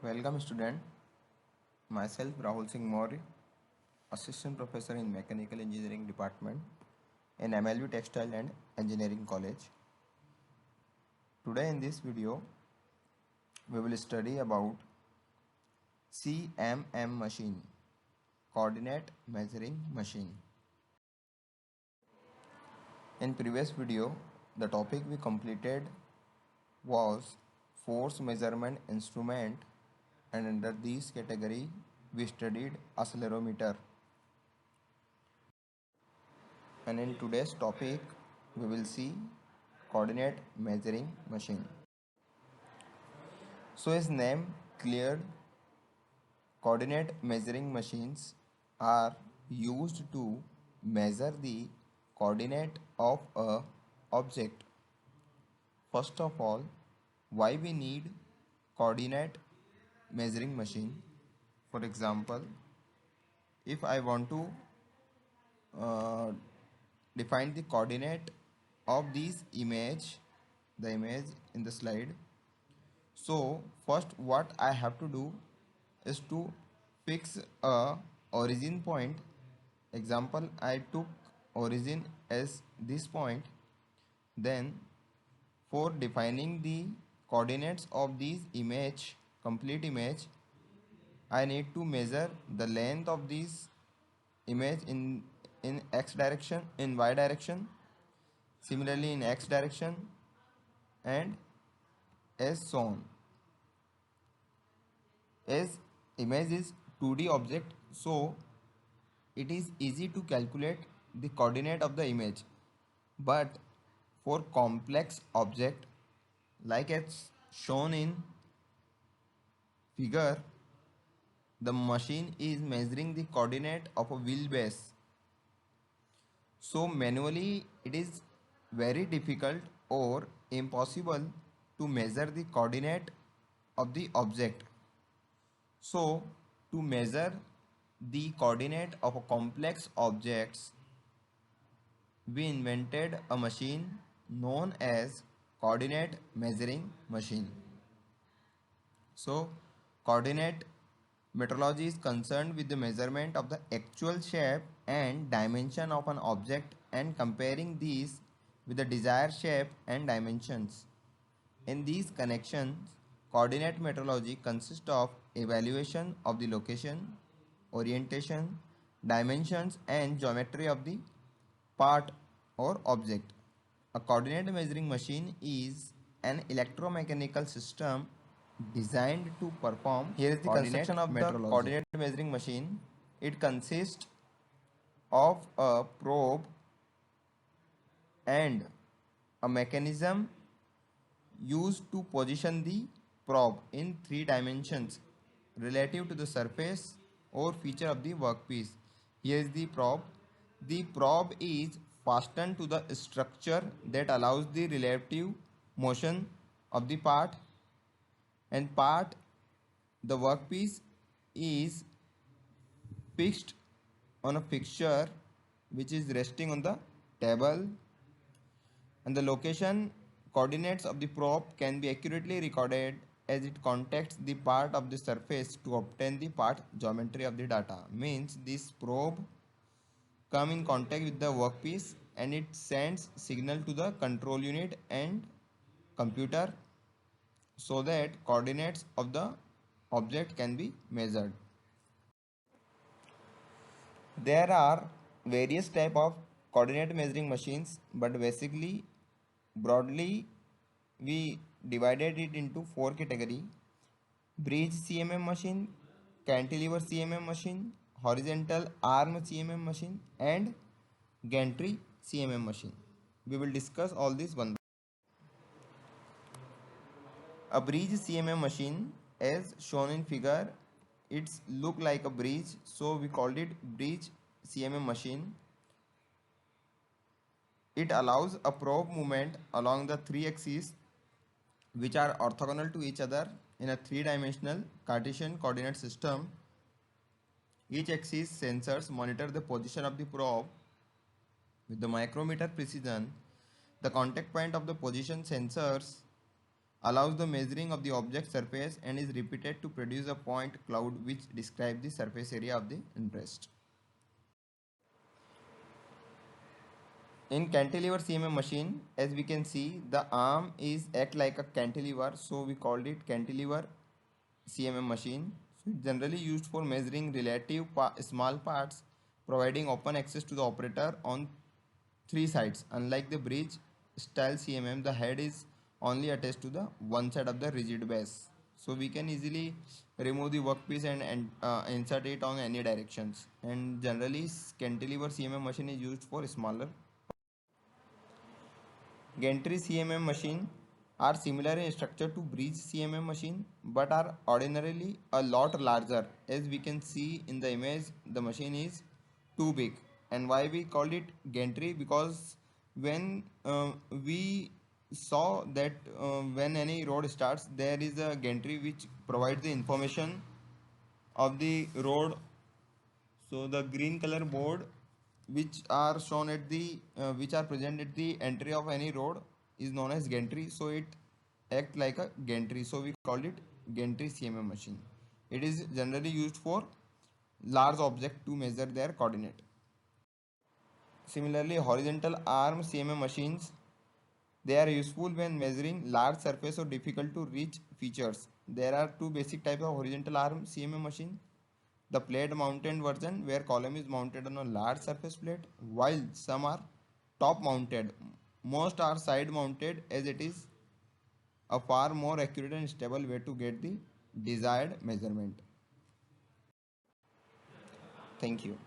Welcome student, myself Rahul Singh Maurya, Assistant Professor in Mechanical Engineering Department in MLU Textile and Engineering College. Today in this video, we will study about CMM machine, Coordinate Measuring Machine. In previous video, the topic we completed was force measurement instrument, and under this category we studied accelerometer. And in today's topic we will see coordinate measuring machine. So as name cleared, coordinate measuring machines are used to measure the coordinate of a object. First of all, why we need coordinate measuring machine? For example, if I want to uh, define the coordinate of this image, the image in the slide. So first what I have to do is to fix a origin point. Example, I took origin as this point. Then for defining the coordinates of this image, complete image, I need to measure the length of this image in x direction, in y direction, similarly in x direction, and as so on. As image is 2D object, so it is easy to calculate the coordinate of the image. But for complex object, like as shown in figure, the machine is measuring the coordinate of a wheelbase. So manually it is very difficult or impossible to measure the coordinate of the object. So to measure the coordinate of a complex objects, we invented a machine known as coordinate measuring machine. So coordinate metrology is concerned with the measurement of the actual shape and dimension of an object and comparing these with the desired shape and dimensions. In these connections, coordinate metrology consists of evaluation of the location, orientation, dimensions and geometry of the part or object. A coordinate measuring machine is an electromechanical system designed to perform. Here is the construction of the coordinate measuring machine. It consists of a probe and a mechanism used to position the probe in 3 dimensions relative to the surface or feature of the workpiece. Here is the probe. The probe is fastened to the structure that allows the relative motion of the part, and the workpiece is fixed on a fixture which is resting on the table, and the location coordinates of the probe can be accurately recorded as it contacts the part of the surface to obtain the part geometry of the data. Means this probe come in contact with the workpiece and it sends signal to the control unit and computer so that coordinates of the object can be measured. There are various type of coordinate measuring machines, but basically broadly we divided it into 4 category: bridge CMM machine, cantilever CMM machine, horizontal arm CMM machine, and gantry CMM machine. We will discuss all these one. A bridge CMM machine, as shown in figure, it's look like a bridge, so we called it bridge CMM machine. It allows a probe movement along the 3 axes which are orthogonal to each other in a 3-dimensional Cartesian coordinate system. Each axis sensors monitor the position of the probe with the micrometer precision. The contact point of the position sensors allows the measuring of the object surface and is repeated to produce a point cloud which describes the surface area of the interest. In cantilever CMM machine, as we can see, the arm is act like a cantilever, so we called it cantilever CMM machine. So it's generally used for measuring relative small parts, providing open access to the operator on three sides. Unlike the bridge style CMM, the head is only attached to the one side of the rigid base. So we can easily remove the workpiece and insert it on any directions. And generally, cantilever CMM machine is used for smaller. Gantry CMM machine are similar in structure to bridge CMM machine but are ordinarily a lot larger. As we can see in the image, the machine is too big. And why we called it gantry? Because when we saw that when any road starts, there is a gantry which provides the information of the road. So the green color board which are shown at the which are present at the entry of any road is known as gantry. So it act like a gantry. So we call it gantry CMM machine. It is generally used for large object to measure their coordinate. Similarly, horizontal arm CMM machines, they are useful when measuring large surface or difficult to reach features. There are two basic types of horizontal arm CMM machine. The plate mounted version where column is mounted on a large surface plate, while some are top mounted. Most are side mounted as it is a far more accurate and stable way to get the desired measurement. Thank you.